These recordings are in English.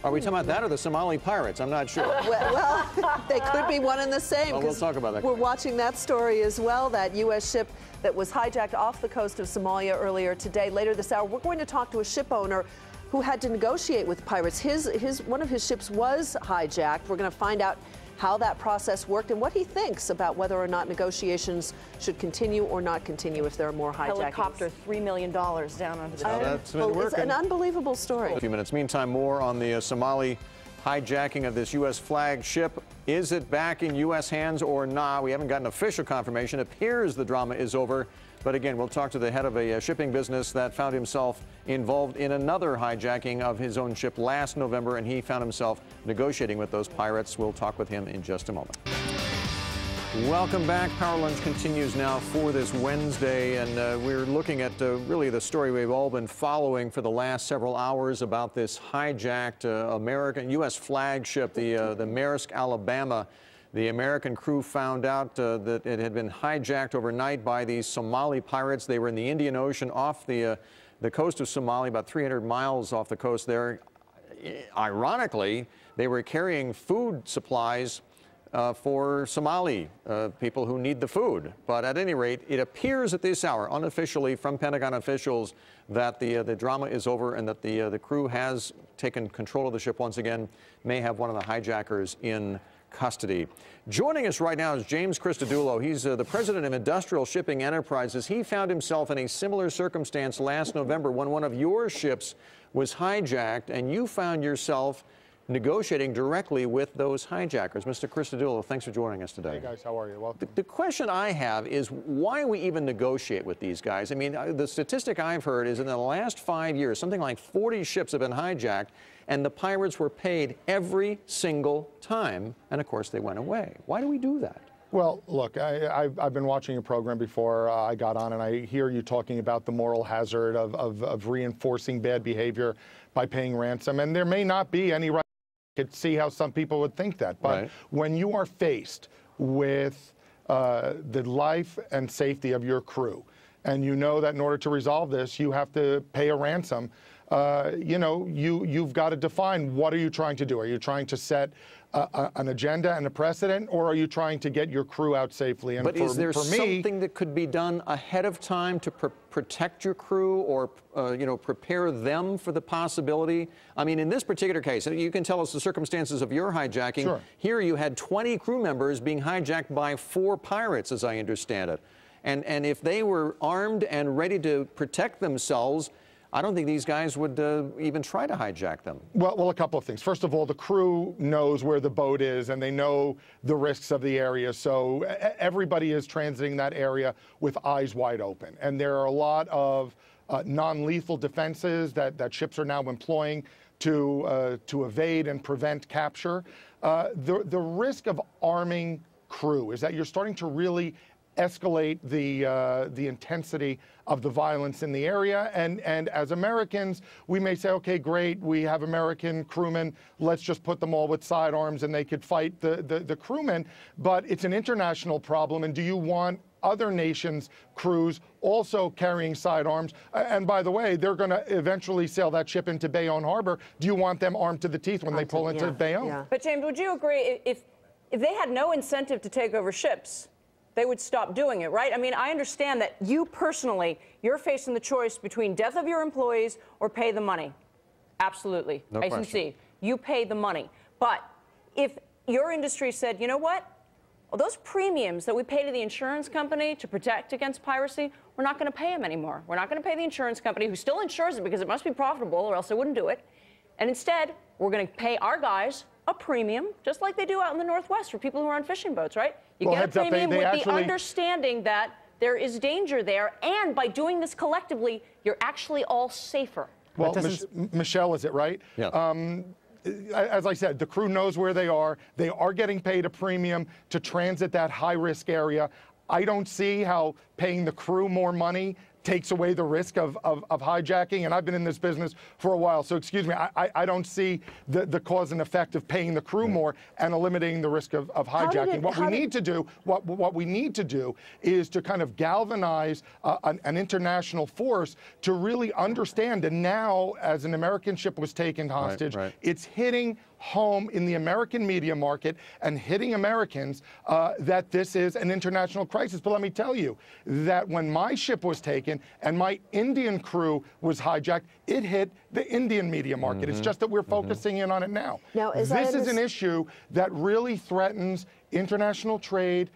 Are we talking about that or the Somali pirates? I'm not sure. Well, they could be one and the same. Well, we'll talk about that. We're watching that story as well, that U.S. ship that was hijacked off the coast of Somalia earlier today. Later this hour, we're going to talk to a ship owner who had to negotiate with pirates. One of his ships was hijacked. We're going to find out how that process worked and what he thinks about whether or not negotiations should continue or not continue if there are more hijackings. Helicopter, $3 million down onto the ship. That's been working. It's an unbelievable story. A few minutes. Meantime, more on the Somali hijacking of this U.S. flagged ship. Is it back in U.S. hands or not? We haven't gotten official confirmation. It appears the drama is over. But again, we'll talk to the head of a shipping business that found himself involved in another hijacking of his own ship last November, and he found himself negotiating with those pirates. We'll talk with him in just a moment. Welcome back. Power Lunch continues now for this Wednesday, and we're looking at really the story we've all been following for the last several hours about this hijacked American U.S. flagship, the Maersk, Alabama. The American crew found out that it had been hijacked overnight by these Somali pirates. They were in the Indian Ocean off the coast of Somalia, about 300 miles off the coast there. Ironically, they were carrying food supplies for Somali people who need the food. But at any rate, it appears at this hour, unofficially from Pentagon officials, that the drama is over and that the crew has taken control of the ship once again, may have one of the hijackers in custody. Joining us right now is James Christodoulou. He's the president of Industrial Shipping Enterprises. He found himself in a similar circumstance last November when one of your ships was hijacked, and you found yourself negotiating directly with those hijackers. Mr. Christodoulou, thanks for joining us today. Hey guys, how are you? Welcome. The question I have is why we even negotiate with these guys. I mean, the statistic I've heard is in the last 5 years, something like 40 ships have been hijacked, and the pirates were paid every single time, and of course they went away. Why do we do that? Well, look, I've been watching your program before I got on, and I hear you talking about the moral hazard of reinforcing bad behavior by paying ransom, and there may not be any right. I could see how some people would think that, but when you are faced with the life and safety of your crew, and you know that in order to resolve this, you have to pay a ransom, you know, you've got to define what are you trying to do. Are you trying to set an agenda and a precedent, or are you trying to get your crew out safely? And but is there something that could be done ahead of time to protect your crew, or you know, prepare them for the possibility? I mean, in this particular case, you can tell us the circumstances of your hijacking. Sure. Here you had 20 crew members being hijacked by 4 pirates, as I understand it. And if they were armed and ready to protect themselves, I don't think these guys would even try to hijack them. Well, a couple of things. First of all, the crew knows where the boat is, and they know the risks of the area. So everybody is transiting that area with eyes wide open. And there are a lot of non-lethal defenses that ships are now employing to evade and prevent capture. The risk of arming crew is that you're starting to really escalate the intensity of the violence in the area. And as Americans, we may say, okay, great, we have American crewmen, let's just put them all with sidearms and they could fight the crewmen. But it's an international problem, and do you want other nations' crews also carrying sidearms? And by the way, they're going to eventually sail that ship into Bayonne Harbor. Do you want them armed to the teeth when they pull into Bayonne? Yeah. But James, would you agree if they had no incentive to take over ships, they would stop doing it, right? I mean, I understand that you personally, you're facing the choice between death of your employees or pay the money. Absolutely. No question. I can see. You pay the money. But if your industry said, you know what? Well, those premiums that we pay to the insurance company to protect against piracy, we're not going to pay them anymore. We're not going to pay the insurance company, who still insures it because it must be profitable or else they wouldn't do it. And instead, we're going to pay our guys a premium, just like they do out in the Northwest for people who are on fishing boats, right? You get a premium with the understanding that there is danger there, and by doing this collectively, you're actually all safer. Well, Michelle, is it right? Yeah. As I said, the crew knows where they are. They are getting paid a premium to transit that high-risk area. I don't see how paying the crew more money takes away the risk of hijacking. And I've been in this business for a while, so excuse me, I don't see the cause and effect of paying the crew more and eliminating the risk of hijacking. What we need to do is to kind of galvanize an international force to really understand. And now, as an American ship was taken hostage, it's hitting home in the American media market and hitting Americans that this is an international crisis. But let me tell you that when my ship was taken and my Indian crew was hijacked, it hit the Indian media market. It's just that we're focusing in on it now. This is an issue that really threatens international trade,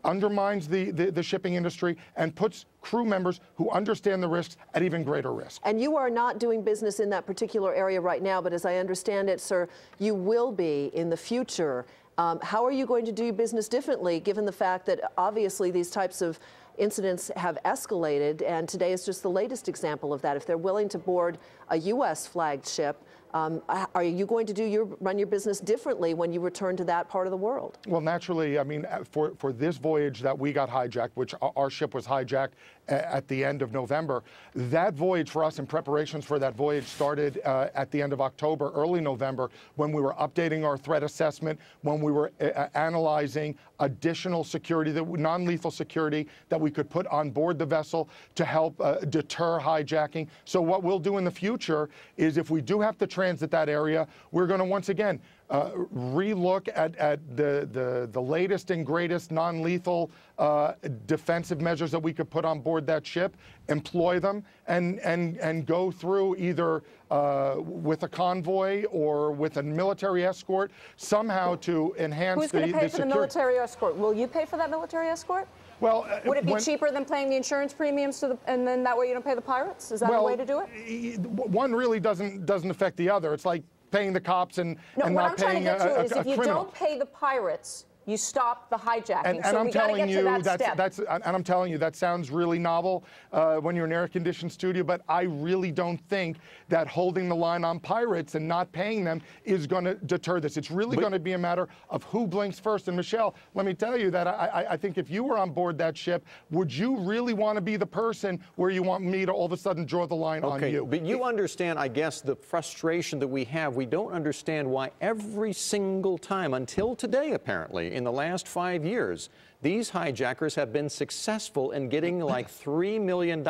undermines the shipping industry, and puts crew members who understand the risks at even greater risk. And you are not doing business in that particular area right now, but as I understand it, sir, you will be in the future. How are you going to do business differently, given the fact that obviously these types of incidents have escalated, and today is just the latest example of that? If they're willing to board a U.S. flagged ship, are you going to run your business differently when you return to that part of the world? Well, naturally, I mean, for this voyage that we got hijacked, which our ship was hijacked at the end of November, that voyage for us and preparations for that voyage started at the end of October, early November, when we were updating our threat assessment, when we were analyzing additional security, non-lethal security that we could put on board the vessel to help deter hijacking. So what we'll do in the future is, if we do have to transit that area, we're going to once again relook at the latest and greatest non-lethal defensive measures that we could put on board that ship, employ them, and go through either with a convoy or with a military escort, somehow to enhance Who's going to pay for the military escort? Will you pay for that military escort? Well, would it be cheaper than paying the insurance premiums and then that way you don't pay the pirates? Is that a way to do it? One really doesn't affect the other. It's like paying the cops and not paying a criminal. What I'm trying to get to is, if you don't pay the pirates, you stop the hijacking. And so I'm we got to get to that step. And I'm telling you, that sounds really novel when you're in an air-conditioned studio, but I really don't think that holding the line on pirates and not paying them is going to deter this. It's really going to be a matter of who blinks first. And Michelle, let me tell you that I think if you were on board that ship, would you really want to be the person where you want me to all of a sudden draw the line on you? But you understand, I guess, the frustration that we have. We don't understand why every single time, until today apparently, in the last 5 years, these hijackers have been successful in getting like $3 million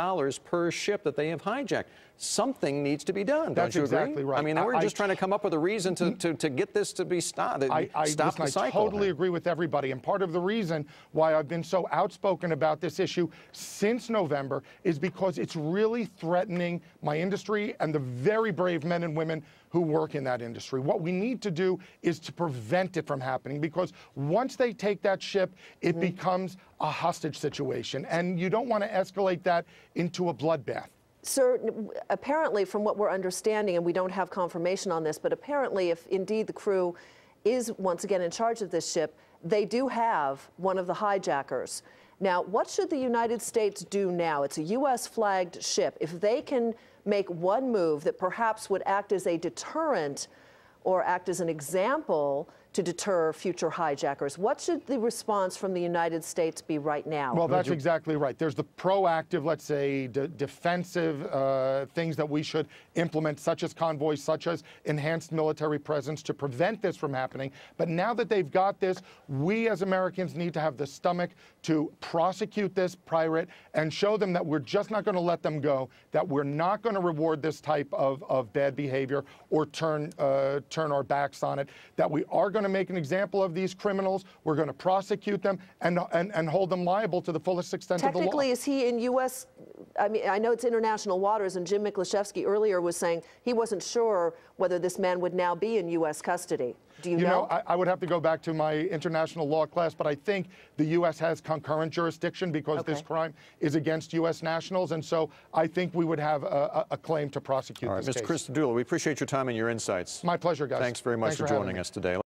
per ship that they have hijacked. Something needs to be done. Don't you agree? That's exactly right. I mean, we're just trying to come up with a reason to get this to be stopped. Stop the cycle. I totally agree with everybody. And part of the reason why I've been so outspoken about this issue since November is because it's really threatening my industry and the very brave men and women who work in that industry. What we need to do is to prevent it from happening, because once they take that ship, it becomes a hostage situation. And you don't want to escalate that into a bloodbath. Sir, apparently, from what we're understanding, and we don't have confirmation on this, but apparently if indeed the crew is once again in charge of this ship, they do have one of the hijackers. Now, what should the United States do now? It's a U.S. flagged ship. If they can make one move that perhaps would act as a deterrent or act as an example to deter future hijackers, what should the response from the United States be right now? Well, that's exactly right. There's the proactive, let's say, defensive things that we should implement, such as convoys, such as enhanced military presence to prevent this from happening. But now that they've got this, we as Americans need to have the stomach to prosecute this pirate and show them that we're just not going to let them go, that we're not going to reward this type of bad behavior or turn our backs on it, that we are going to make an example of these criminals. We're going to prosecute them and hold them liable to the fullest extent of the law. Technically, is he in U.S.? I mean, I know it's international waters, and Jim Miklashevsky earlier was saying he wasn't sure whether this man would now be in U.S. custody. Do you know? I would have to go back to my international law class, but I think the U.S. has concurrent jurisdiction because this crime is against U.S. nationals, and so I think we would have a claim to prosecute this case. Mr. Christodoulou, we appreciate your time and your insights. My pleasure, guys. Thanks very much for joining us today.